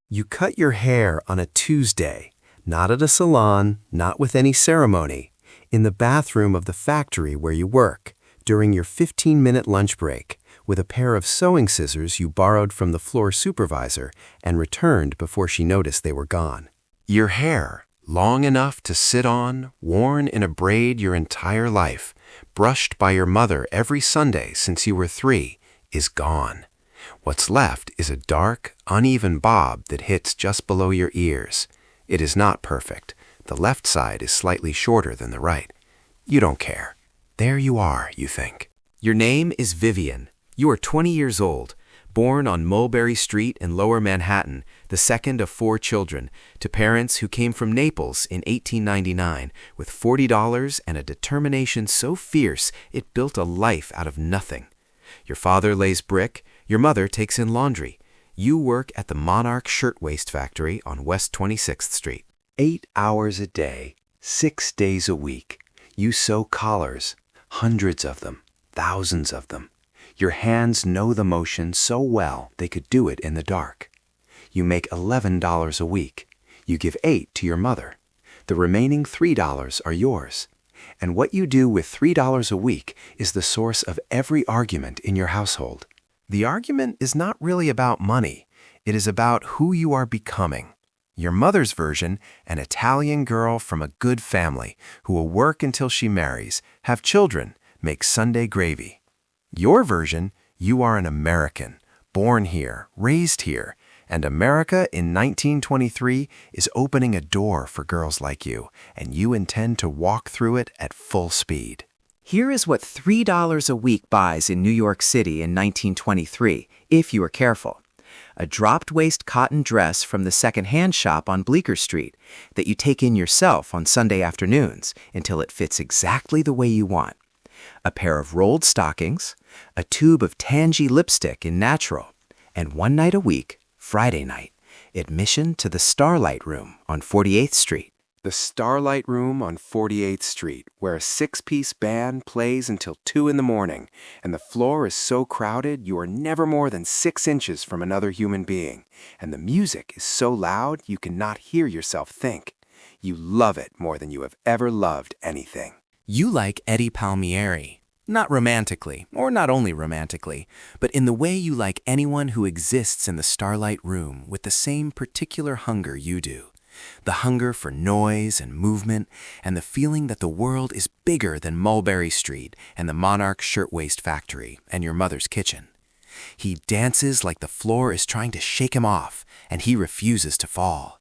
You cut your hair on a Tuesday, not at a salon, not with any ceremony, in the bathroom of the factory where you work, during your 15-minute lunch break, with a pair of sewing scissors you borrowed from the floor supervisor and returned before she noticed they were gone. Your hair, long enough to sit on, worn in a braid your entire life, brushed by your mother every Sunday since you were 3, is gone. What's left is a dark, uneven bob that hits just below your ears. It is not perfect. The left side is slightly shorter than the right. You don't care. There you are, you think. Your name is Vivian. You are 20 years old, born on Mulberry Street in Lower Manhattan, the second of 4 children, to parents who came from Naples in 1899 with $40 and a determination so fierce it built a life out of nothing. Your father lays brick, your mother takes in laundry. You work at the Monarch Shirtwaist Factory on West 26th Street. 8 hours a day, 6 days a week. You sew collars, hundreds of them, thousands of them. Your hands know the motion so well they could do it in the dark. You make $11 a week. You give $8 to your mother. The remaining $3 are yours. And what you do with $3 a week is the source of every argument in your household. The argument is not really about money. It is about who you are becoming. Your mother's version, an Italian girl from a good family who will work until she marries, have children, make Sunday gravy. Your version, you are an American, born here, raised here, and America in 1923 is opening a door for girls like you, and you intend to walk through it at full speed. Here is what $3 a week buys in New York City in 1923, if you are careful. A dropped-waist cotton dress from the secondhand shop on Bleecker Street that you take in yourself on Sunday afternoons until it fits exactly the way you want. A pair of rolled stockings, a tube of Tangy lipstick in natural, and one night a week, Friday night, admission to the Starlight Room on 48th Street. The Starlight Room on 48th Street, where a 6-piece band plays until 2 in the morning, and the floor is so crowded you are never more than 6 inches from another human being, and the music is so loud you cannot hear yourself think. You love it more than you have ever loved anything. You like Eddie Palmieri. Not romantically, or not only romantically, but in the way you like anyone who exists in the Starlight Room with the same particular hunger you do. The hunger for noise and movement, and the feeling that the world is bigger than Mulberry Street and the Monarch Shirtwaist Factory and your mother's kitchen. He dances like the floor is trying to shake him off, and he refuses to fall.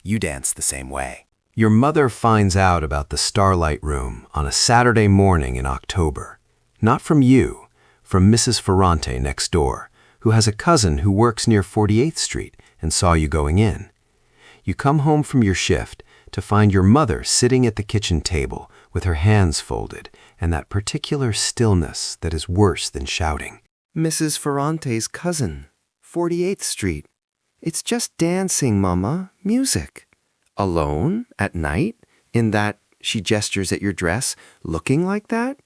You dance the same way. Your mother finds out about the Starlight Room on a Saturday morning in October. Not from you, from Mrs. Ferrante next door, who has a cousin who works near 48th Street and saw you going in. You come home from your shift to find your mother sitting at the kitchen table with her hands folded and that particular stillness that is worse than shouting. Mrs. Ferrante's cousin, 48th Street. It's just dancing, Mama, music. Alone, at night, in that, she gestures at your dress, looking like that?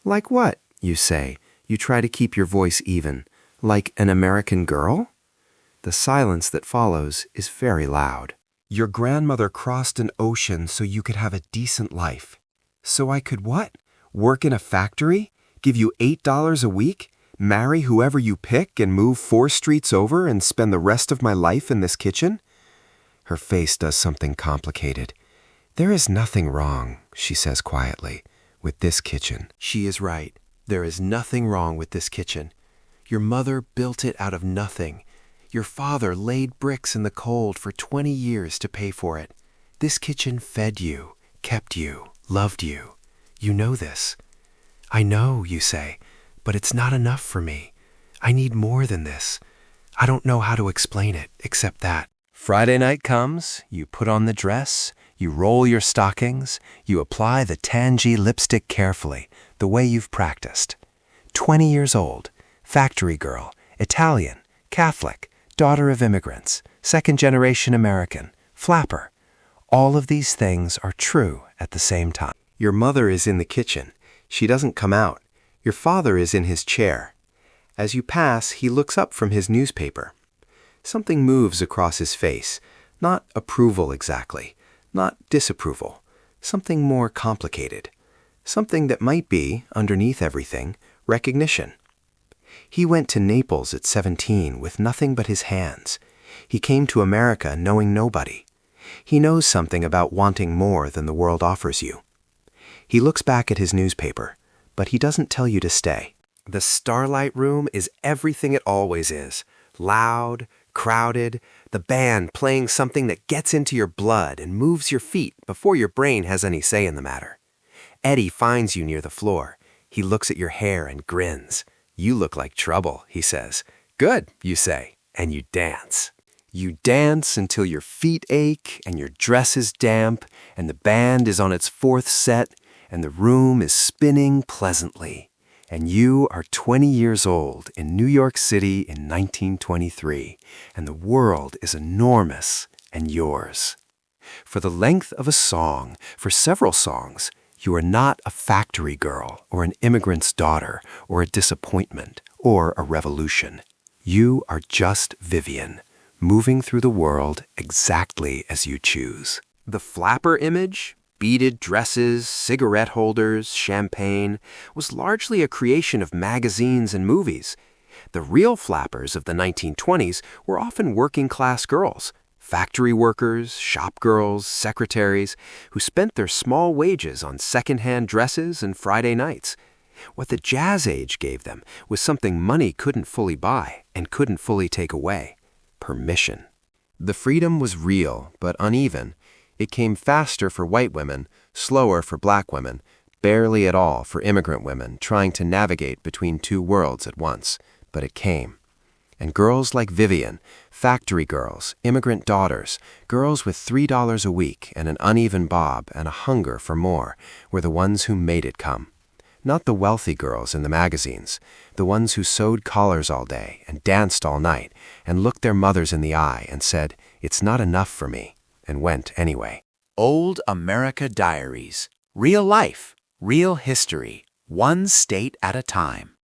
Like what, you say? You try to keep your voice even. Like an American girl? The silence that follows is very loud. Your grandmother crossed an ocean so you could have a decent life. So I could what? Work in a factory? Give you $8 a week? Marry whoever you pick and move 4 streets over and spend the rest of my life in this kitchen? Her face does something complicated. There is nothing wrong, she says quietly, with this kitchen. She is right. There is nothing wrong with this kitchen. Your mother built it out of nothing. Your father laid bricks in the cold for 20 years to pay for it. This kitchen fed you, kept you, loved you. You know this. I know, you say, but it's not enough for me. I need more than this. I don't know how to explain it, except that. Friday night comes, you put on the dress, you roll your stockings, you apply the Tangy lipstick carefully, the way you've practiced. 20 years old, factory girl, Italian, Catholic, daughter of immigrants, second-generation American, flapper. All of these things are true at the same time. Your mother is in the kitchen. She doesn't come out. Your father is in his chair. As you pass, he looks up from his newspaper. Something moves across his face, not approval exactly, not disapproval, something more complicated, something that might be, underneath everything, recognition. He went to Naples at 17 with nothing but his hands. He came to America knowing nobody. He knows something about wanting more than the world offers you. He looks back at his newspaper, but he doesn't tell you to stay. The Starlight Room is everything it always is. Loud, crowded, the band playing something that gets into your blood and moves your feet before your brain has any say in the matter. Eddie finds you near the floor. He looks at your hair and grins. "You look like trouble," he says. "Good," you say, and you dance. You dance until your feet ache and your dress is damp and the band is on its fourth set and the room is spinning pleasantly. And you are 20 years old in New York City in 1923, and the world is enormous and yours. For the length of a song, for several songs, you are not a factory girl or an immigrant's daughter or a disappointment or a revolution. You are just Vivian, moving through the world exactly as you choose. The flapper image, beaded dresses, cigarette holders, champagne, was largely a creation of magazines and movies. The real flappers of the 1920s were often working-class girls, factory workers, shop girls, secretaries, who spent their small wages on secondhand dresses and Friday nights. What the Jazz Age gave them was something money couldn't fully buy and couldn't fully take away: permission. The freedom was real but uneven. It came faster for white women, slower for black women, barely at all for immigrant women trying to navigate between two worlds at once. But it came. And girls like Vivian, factory girls, immigrant daughters, girls with $3 a week and an uneven bob and a hunger for more, were the ones who made it come. Not the wealthy girls in the magazines, the ones who sewed collars all day and danced all night and looked their mothers in the eye and said, "It's not enough for me," and went anyway. Old America Diaries. Real life, real history, one state at a time.